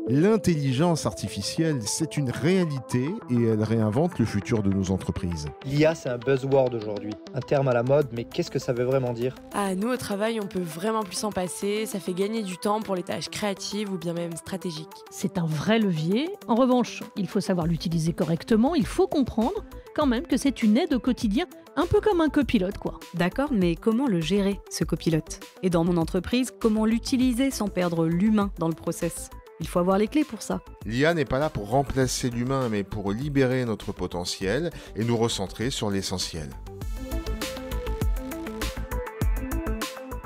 L'intelligence artificielle, c'est une réalité et elle réinvente le futur de nos entreprises. L'IA, c'est un buzzword aujourd'hui, un terme à la mode, mais qu'est-ce que ça veut vraiment dire? Ah, nous, au travail, on peut vraiment plus s'en passer. Ça fait gagner du temps pour les tâches créatives ou bien même stratégiques. C'est un vrai levier. En revanche, il faut savoir l'utiliser correctement. Il faut comprendre quand même que c'est une aide au quotidien, un peu comme un copilote, quoi. D'accord, mais comment le gérer, ce copilote? Et dans mon entreprise, comment l'utiliser sans perdre l'humain dans le process? Il faut avoir les clés pour ça. L'IA n'est pas là pour remplacer l'humain, mais pour libérer notre potentiel et nous recentrer sur l'essentiel.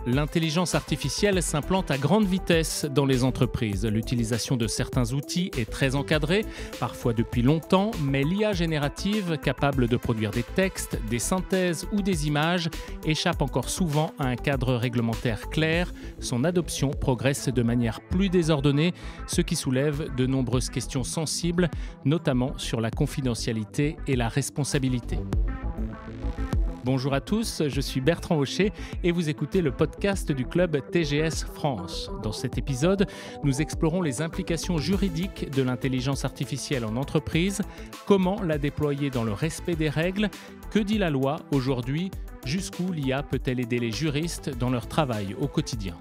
L'intelligence artificielle s'implante à grande vitesse dans les entreprises. L'utilisation de certains outils est très encadrée, parfois depuis longtemps, mais l'IA générative, capable de produire des textes, des synthèses ou des images, échappe encore souvent à un cadre réglementaire clair. Son adoption progresse de manière plus désordonnée, ce qui soulève de nombreuses questions sensibles, notamment sur la confidentialité et la responsabilité. Bonjour à tous, je suis Bertrand Hocher et vous écoutez le podcast du club TGS France. Dans cet épisode, nous explorons les implications juridiques de l'intelligence artificielle en entreprise, comment la déployer dans le respect des règles, que dit la loi aujourd'hui, jusqu'où l'IA peut-elle aider les juristes dans leur travail au quotidien.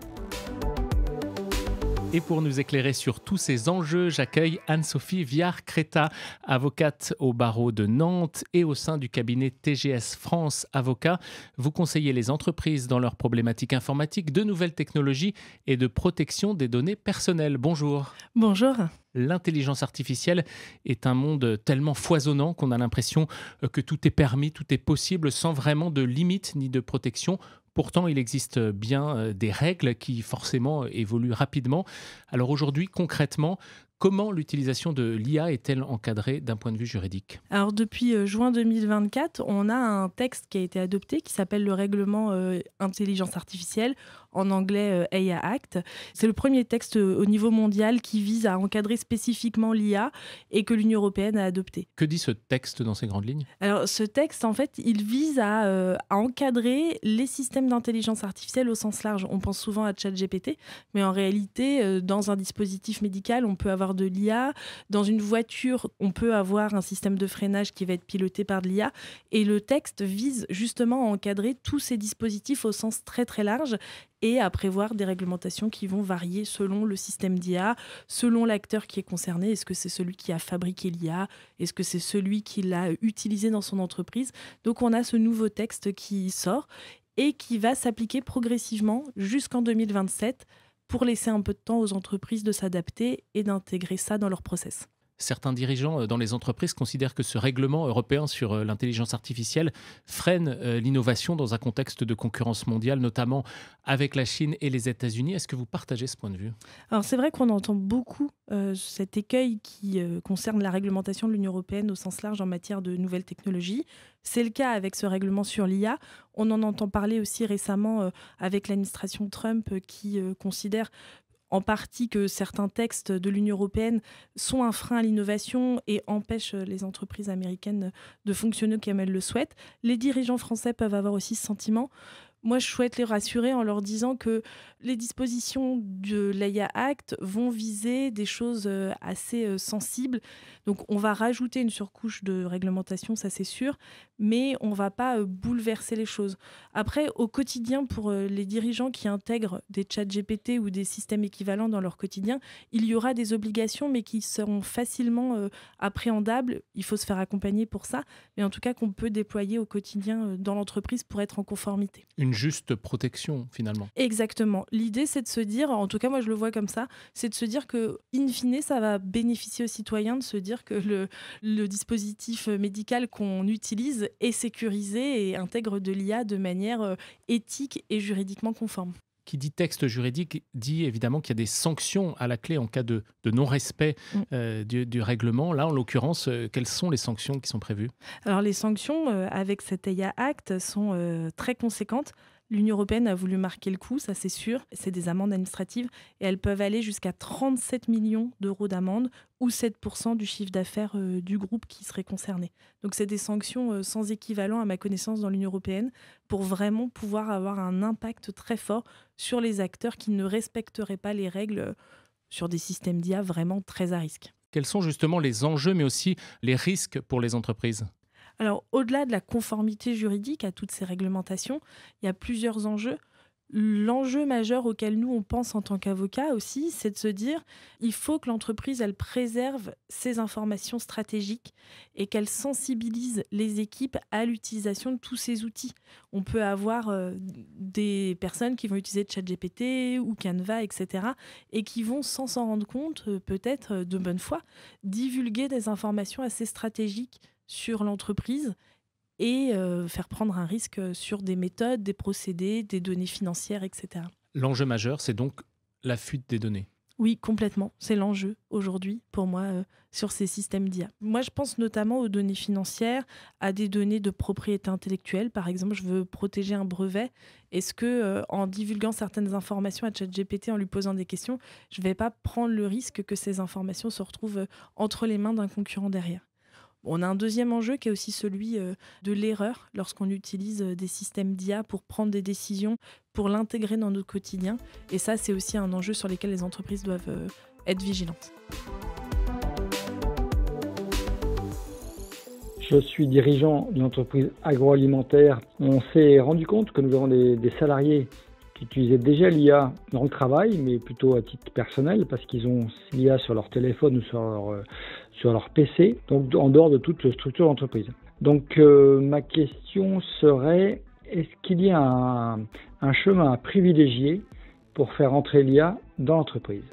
Et pour nous éclairer sur tous ces enjeux, j'accueille Anne-Sophie Viard-Creta, avocate au barreau de Nantes et au sein du cabinet TGS France Avocats. Vous conseillez les entreprises dans leurs problématiques informatiques, de nouvelles technologies et de protection des données personnelles. Bonjour. Bonjour. L'intelligence artificielle est un monde tellement foisonnant qu'on a l'impression que tout est permis, tout est possible sans vraiment de limites ni de protection. Pourtant, il existe bien des règles qui forcément évoluent rapidement. Alors aujourd'hui, concrètement, comment l'utilisation de l'IA est-elle encadrée d'un point de vue juridique ? Alors depuis juin 2024, on a un texte qui a été adopté qui s'appelle le règlement intelligence artificielle, en anglais AI Act. C'est le premier texte au niveau mondial qui vise à encadrer spécifiquement l'IA et que l'Union européenne a adopté. Que dit ce texte dans ses grandes lignes ? Alors ce texte, en fait, il vise à encadrer les systèmes d'intelligence artificielle au sens large. On pense souvent à ChatGPT, mais en réalité, dans un dispositif médical, on peut avoir de l'IA. Dans une voiture, on peut avoir un système de freinage qui va être piloté par de l'IA. Et le texte vise justement à encadrer tous ces dispositifs au sens très très large et à prévoir des réglementations qui vont varier selon le système d'IA, selon l'acteur qui est concerné. Est-ce que c'est celui qui a fabriqué l'IA ? Est-ce que c'est celui qui l'a utilisé dans son entreprise ? Donc on a ce nouveau texte qui sort et qui va s'appliquer progressivement jusqu'en 2027 pour laisser un peu de temps aux entreprises de s'adapter et d'intégrer ça dans leur process. Certains dirigeants dans les entreprises considèrent que ce règlement européen sur l'intelligence artificielle freine l'innovation dans un contexte de concurrence mondiale, notamment avec la Chine et les États-Unis. Est-ce que vous partagez ce point de vue ? Alors c'est vrai qu'on entend beaucoup cet écueil qui concerne la réglementation de l'Union européenne au sens large en matière de nouvelles technologies. C'est le cas avec ce règlement sur l'IA. On en entend parler aussi récemment avec l'administration Trump qui considère en partie que certains textes de l'Union européenne sont un frein à l'innovation et empêchent les entreprises américaines de fonctionner comme elles le souhaitent. Les dirigeants français peuvent avoir aussi ce sentiment. Moi, je souhaite les rassurer en leur disant que les dispositions de l'AIA Act vont viser des choses assez sensibles. Donc, on va rajouter une surcouche de réglementation, ça c'est sûr, mais on ne va pas bouleverser les choses. Après, au quotidien, pour les dirigeants qui intègrent des chats GPT ou des systèmes équivalents dans leur quotidien, il y aura des obligations, mais qui seront facilement appréhendables. Il faut se faire accompagner pour ça, mais en tout cas qu'on peut déployer au quotidien dans l'entreprise pour être en conformité. Une juste protection, finalement. Exactement. L'idée, c'est de se dire, en tout cas, moi, je le vois comme ça, c'est de se dire que, in fine, ça va bénéficier aux citoyens de se dire que le dispositif médical qu'on utilise est sécurisé et intègre de l'IA de manière éthique et juridiquement conforme. Qui dit texte juridique dit évidemment qu'il y a des sanctions à la clé en cas de non-respect du règlement. Là, en l'occurrence, quelles sont les sanctions qui sont prévues ? Alors, les sanctions avec cet AI Act sont très conséquentes. L'Union européenne a voulu marquer le coup, ça c'est sûr. C'est des amendes administratives et elles peuvent aller jusqu'à 37 millions d'euros d'amende ou 7% du chiffre d'affaires du groupe qui serait concerné. Donc c'est des sanctions sans équivalent à ma connaissance dans l'Union européenne pour vraiment pouvoir avoir un impact très fort sur les acteurs qui ne respecteraient pas les règles sur des systèmes d'IA vraiment très à risque. Quels sont justement les enjeux, mais aussi les risques pour les entreprises ? Alors, au-delà de la conformité juridique à toutes ces réglementations, il y a plusieurs enjeux. L'enjeu majeur auquel nous, on pense en tant qu'avocat aussi, c'est de se dire il faut que l'entreprise, elle préserve ses informations stratégiques et qu'elle sensibilise les équipes à l'utilisation de tous ces outils. On peut avoir des personnes qui vont utiliser ChatGPT ou Canva, etc. et qui vont, sans s'en rendre compte, peut-être de bonne foi, divulguer des informations assez stratégiques sur l'entreprise et faire prendre un risque sur des méthodes, des procédés, des données financières, etc. L'enjeu majeur, c'est donc la fuite des données. Oui, complètement. C'est l'enjeu aujourd'hui, pour moi, sur ces systèmes d'IA. Moi, je pense notamment aux données financières, à des données de propriété intellectuelle. Par exemple, je veux protéger un brevet. Est-ce que, en divulguant certaines informations à ChatGPT, en lui posant des questions, je ne vais pas prendre le risque que ces informations se retrouvent entre les mains d'un concurrent derrière ? On a un deuxième enjeu qui est aussi celui de l'erreur lorsqu'on utilise des systèmes d'IA pour prendre des décisions, pour l'intégrer dans notre quotidien. Et ça, c'est aussi un enjeu sur lequel les entreprises doivent être vigilantes. Je suis dirigeant d'une entreprise agroalimentaire. On s'est rendu compte que nous avons des salariés qui utilisaient déjà l'IA dans le travail, mais plutôt à titre personnel, parce qu'ils ont l'IA sur leur téléphone ou sur leur PC, donc en dehors de toute structure d'entreprise. Donc ma question serait, est-ce qu'il y a un chemin à privilégier pour faire entrer l'IA dans l'entreprise ?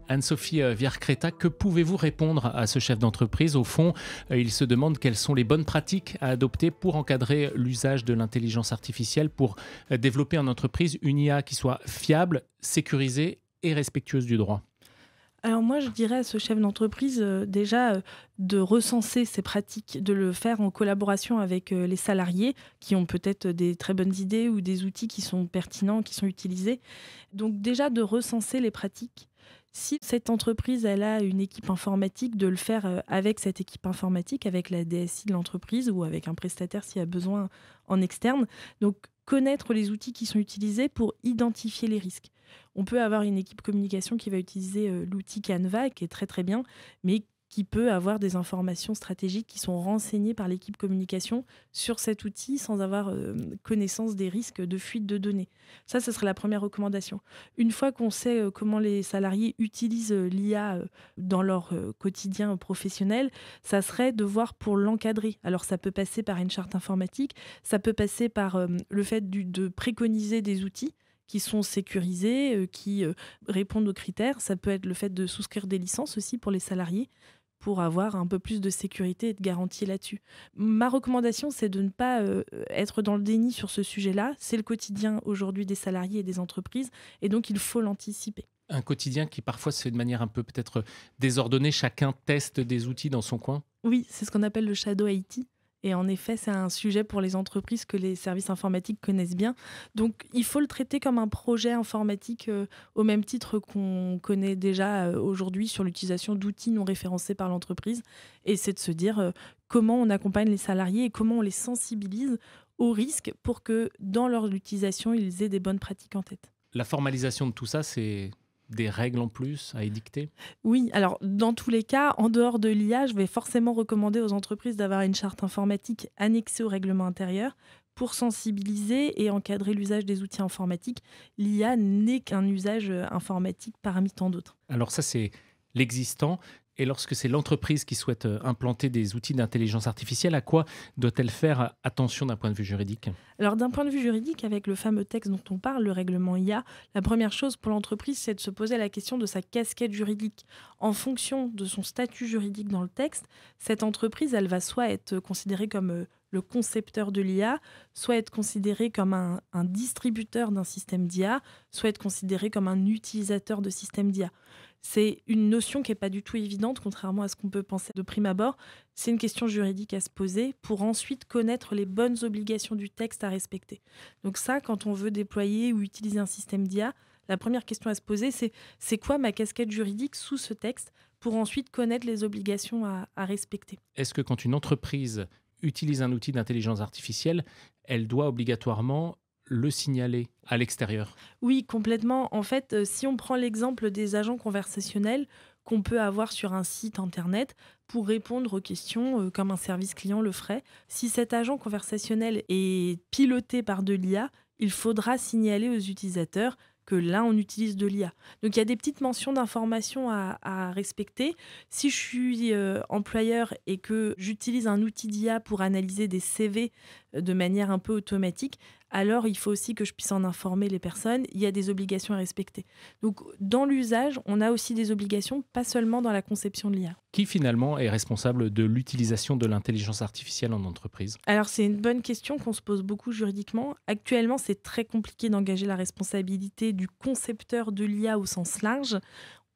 Anne-Sophie Viercreta, que pouvez-vous répondre à ce chef d'entreprise ? Au fond, il se demande quelles sont les bonnes pratiques à adopter pour encadrer l'usage de l'intelligence artificielle, pour développer en entreprise une IA qui soit fiable, sécurisée et respectueuse du droit. Alors moi, je dirais à ce chef d'entreprise déjà de recenser ces pratiques, de le faire en collaboration avec les salariés qui ont peut-être des très bonnes idées ou des outils qui sont pertinents, qui sont utilisés. Donc déjà de recenser les pratiques. Si cette entreprise elle a une équipe informatique, de le faire avec cette équipe informatique, avec la DSI de l'entreprise ou avec un prestataire s'il y a besoin en externe. Donc connaître les outils qui sont utilisés pour identifier les risques. On peut avoir une équipe communication qui va utiliser l'outil Canva, qui est très très bien, mais qui peut avoir des informations stratégiques qui sont renseignées par l'équipe communication sur cet outil sans avoir connaissance des risques de fuite de données. Ça, ce serait la première recommandation. Une fois qu'on sait comment les salariés utilisent l'IA dans leur quotidien professionnel, ça serait de voir pour l'encadrer. Alors, ça peut passer par une charte informatique, ça peut passer par le fait de préconiser des outils qui sont sécurisés, qui répondent aux critères. Ça peut être le fait de souscrire des licences aussi pour les salariés, pour avoir un peu plus de sécurité et de garantie là-dessus. Ma recommandation, c'est de ne pas être dans le déni sur ce sujet-là. C'est le quotidien aujourd'hui des salariés et des entreprises, et donc il faut l'anticiper. Un quotidien qui parfois se fait de manière un peu peut-être désordonnée. Chacun teste des outils dans son coin. Oui, c'est ce qu'on appelle le shadow IT. Et en effet, c'est un sujet pour les entreprises que les services informatiques connaissent bien. Donc, il faut le traiter comme un projet informatique au même titre qu'on connaît déjà aujourd'hui sur l'utilisation d'outils non référencés par l'entreprise. Et c'est de se dire comment on accompagne les salariés et comment on les sensibilise aux risques pour que dans leur utilisation, ils aient des bonnes pratiques en tête. La formalisation de tout ça, c'est des règles en plus à édicter ? Oui, alors dans tous les cas, en dehors de l'IA, je vais forcément recommander aux entreprises d'avoir une charte informatique annexée au règlement intérieur pour sensibiliser et encadrer l'usage des outils informatiques. L'IA n'est qu'un usage informatique parmi tant d'autres. Alors ça, c'est l'existant. Et lorsque c'est l'entreprise qui souhaite implanter des outils d'intelligence artificielle, à quoi doit-elle faire attention d'un point de vue juridique ? Alors d'un point de vue juridique, avec le fameux texte dont on parle, le règlement IA, la première chose pour l'entreprise, c'est de se poser la question de sa casquette juridique. En fonction de son statut juridique dans le texte, cette entreprise, elle va soit être considérée comme le concepteur de l'IA, soit être considérée comme un distributeur d'un système d'IA, soit être considérée comme un utilisateur de système d'IA. C'est une notion qui n'est pas du tout évidente, contrairement à ce qu'on peut penser de prime abord. C'est une question juridique à se poser pour ensuite connaître les bonnes obligations du texte à respecter. Donc ça, quand on veut déployer ou utiliser un système d'IA, la première question à se poser, c'est quoi ma casquette juridique sous ce texte pour ensuite connaître les obligations à respecter. Est-ce que quand une entreprise utilise un outil d'intelligence artificielle, elle doit obligatoirement le signaler à l'extérieur? Oui, complètement. En fait, si on prend l'exemple des agents conversationnels qu'on peut avoir sur un site internet pour répondre aux questions comme un service client le ferait, si cet agent conversationnel est piloté par de l'IA, il faudra signaler aux utilisateurs que là, on utilise de l'IA. Donc, il y a des petites mentions d'informations à respecter. Si je suis employeur et que j'utilise un outil d'IA pour analyser des CV de manière un peu automatique, alors il faut aussi que je puisse en informer les personnes. Il y a des obligations à respecter. Donc, dans l'usage, on a aussi des obligations, pas seulement dans la conception de l'IA. Qui finalement est responsable de l'utilisation de l'intelligence artificielle en entreprise? Alors, c'est une bonne question qu'on se pose beaucoup juridiquement. Actuellement, c'est très compliqué d'engager la responsabilité du concepteur de l'IA au sens large.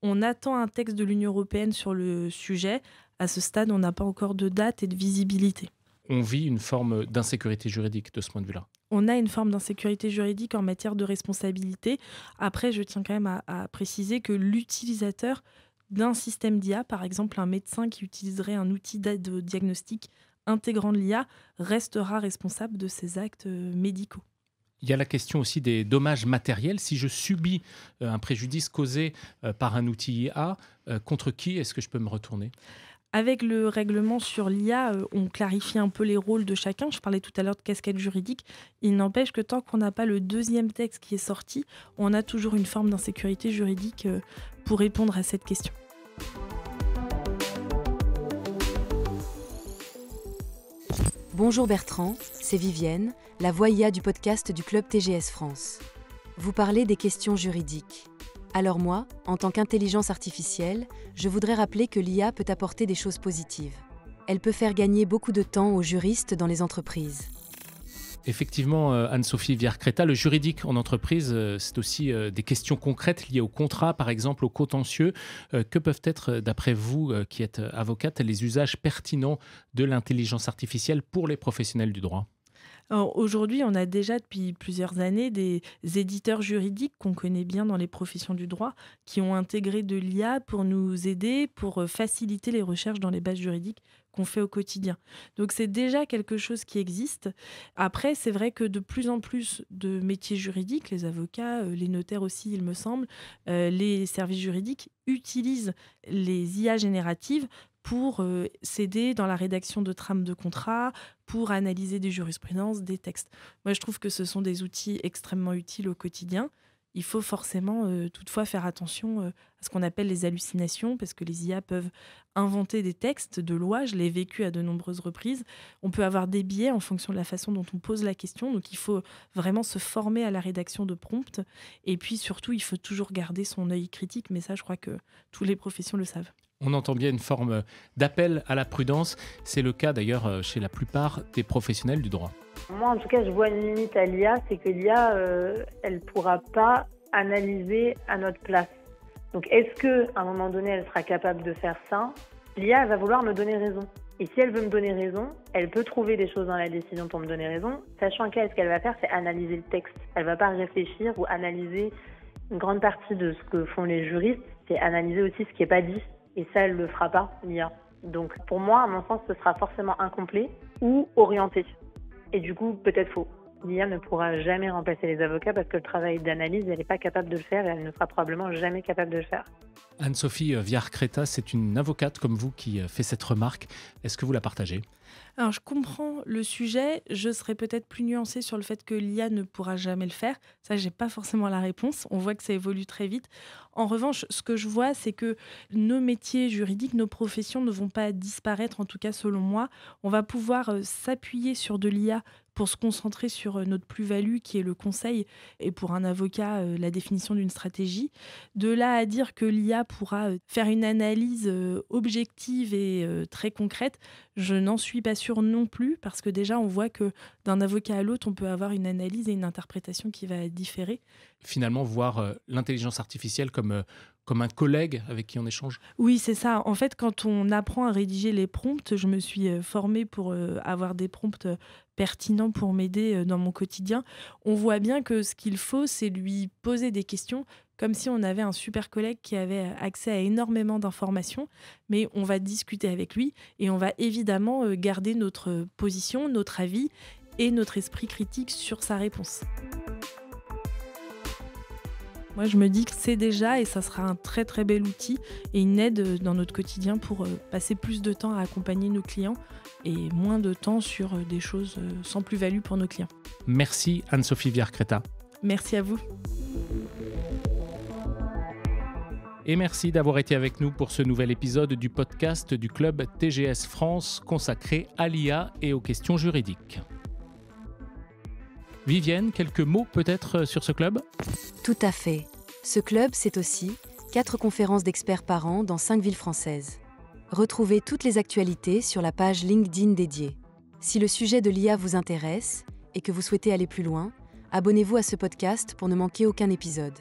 On attend un texte de l'Union européenne sur le sujet. À ce stade, on n'a pas encore de date et de visibilité. On vit une forme d'insécurité juridique de ce point de vue-là. On a une forme d'insécurité juridique en matière de responsabilité. Après, je tiens quand même à préciser que l'utilisateur d'un système d'IA, par exemple un médecin qui utiliserait un outil d'aide au diagnostic intégrant de l'IA, restera responsable de ses actes médicaux. Il y a la question aussi des dommages matériels. Si je subis un préjudice causé par un outil IA, contre qui est-ce que je peux me retourner ? Avec le règlement sur l'IA, on clarifie un peu les rôles de chacun. Je parlais tout à l'heure de casquette juridique. Il n'empêche que tant qu'on n'a pas le deuxième texte qui est sorti, on a toujours une forme d'insécurité juridique pour répondre à cette question. Bonjour Bertrand, c'est Vivienne, la voix IA du podcast du Club TGS France. Vous parlez des questions juridiques. Alors moi, en tant qu'intelligence artificielle, je voudrais rappeler que l'IA peut apporter des choses positives. Elle peut faire gagner beaucoup de temps aux juristes dans les entreprises. Effectivement, Anne-Sophie Viard-Creta, le juridique en entreprise, c'est aussi des questions concrètes liées au contrat, par exemple au contentieux. Que peuvent être, d'après vous, qui êtes avocate, les usages pertinents de l'intelligence artificielle pour les professionnels du droit ? Alors, aujourd'hui, on a déjà depuis plusieurs années des éditeurs juridiques qu'on connaît bien dans les professions du droit qui ont intégré de l'IA pour nous aider, pour faciliter les recherches dans les bases juridiques qu'on fait au quotidien. Donc, c'est déjà quelque chose qui existe. Après, c'est vrai que de plus en plus de métiers juridiques, les avocats, les notaires aussi, il me semble, les services juridiques utilisent les IA génératives pour s'aider dans la rédaction de trames de contrats, pour analyser des jurisprudences, des textes. Moi, je trouve que ce sont des outils extrêmement utiles au quotidien. Il faut forcément toutefois faire attention à ce qu'on appelle les hallucinations, parce que les IA peuvent inventer des textes de loi. Je l'ai vécu à de nombreuses reprises. On peut avoir des biais en fonction de la façon dont on pose la question. Donc, il faut vraiment se former à la rédaction de prompts. Et puis, surtout, il faut toujours garder son œil critique. Mais ça, je crois que toutes les professions le savent. On entend bien une forme d'appel à la prudence. C'est le cas d'ailleurs chez la plupart des professionnels du droit. Moi, en tout cas, je vois une limite à l'IA, c'est que l'IA, elle ne pourra pas analyser à notre place. Donc, est-ce qu'à un moment donné, elle sera capable de faire ça ? L'IA, elle va vouloir me donner raison. Et si elle veut me donner raison, elle peut trouver des choses dans la décision pour me donner raison, sachant qu'elle, ce qu'elle va faire, c'est analyser le texte. Elle ne va pas réfléchir ou analyser une grande partie de ce que font les juristes, c'est analyser aussi ce qui n'est pas dit. Et ça, elle ne le fera pas, l'IA. Donc, pour moi, à mon sens, ce sera forcément incomplet ou orienté. Et du coup, peut-être faux. L'IA ne pourra jamais remplacer les avocats parce que le travail d'analyse, elle n'est pas capable de le faire et elle ne sera probablement jamais capable de le faire. Anne-Sophie Viard-Creta, c'est une avocate comme vous qui fait cette remarque. Est-ce que vous la partagez ? Alors, je comprends le sujet. Je serais peut-être plus nuancée sur le fait que l'IA ne pourra jamais le faire. Ça, j'ai pas forcément la réponse. On voit que ça évolue très vite. En revanche, ce que je vois, c'est que nos métiers juridiques, nos professions ne vont pas disparaître, en tout cas selon moi. On va pouvoir s'appuyer sur de l'IA pour se concentrer sur notre plus-value qui est le conseil et pour un avocat, la définition d'une stratégie. De là à dire que l'IA pourra faire une analyse objective et très concrète, je n'en suis pas sûre non plus parce que déjà on voit que d'un avocat à l'autre, on peut avoir une analyse et une interprétation qui va différer. Finalement, voir l'intelligence artificielle comme un collègue avec qui on échange ? Oui, c'est ça. En fait, quand on apprend à rédiger les prompts, je me suis formée pour avoir des prompts pertinents pour m'aider dans mon quotidien. On voit bien que ce qu'il faut, c'est lui poser des questions comme si on avait un super collègue qui avait accès à énormément d'informations, mais on va discuter avec lui et on va évidemment garder notre position, notre avis et notre esprit critique sur sa réponse. Moi, je me dis que c'est déjà, et ça sera un très très bel outil et une aide dans notre quotidien pour passer plus de temps à accompagner nos clients et moins de temps sur des choses sans plus-value pour nos clients. Merci Anne-Sophie Viard-Creta. Merci à vous. Et merci d'avoir été avec nous pour ce nouvel épisode du podcast du Club TGS France consacré à l'IA et aux questions juridiques. Vivienne, quelques mots peut-être sur ce club ? Tout à fait. Ce club, c'est aussi 4 conférences d'experts par an dans 5 villes françaises. Retrouvez toutes les actualités sur la page LinkedIn dédiée. Si le sujet de l'IA vous intéresse et que vous souhaitez aller plus loin, abonnez-vous à ce podcast pour ne manquer aucun épisode.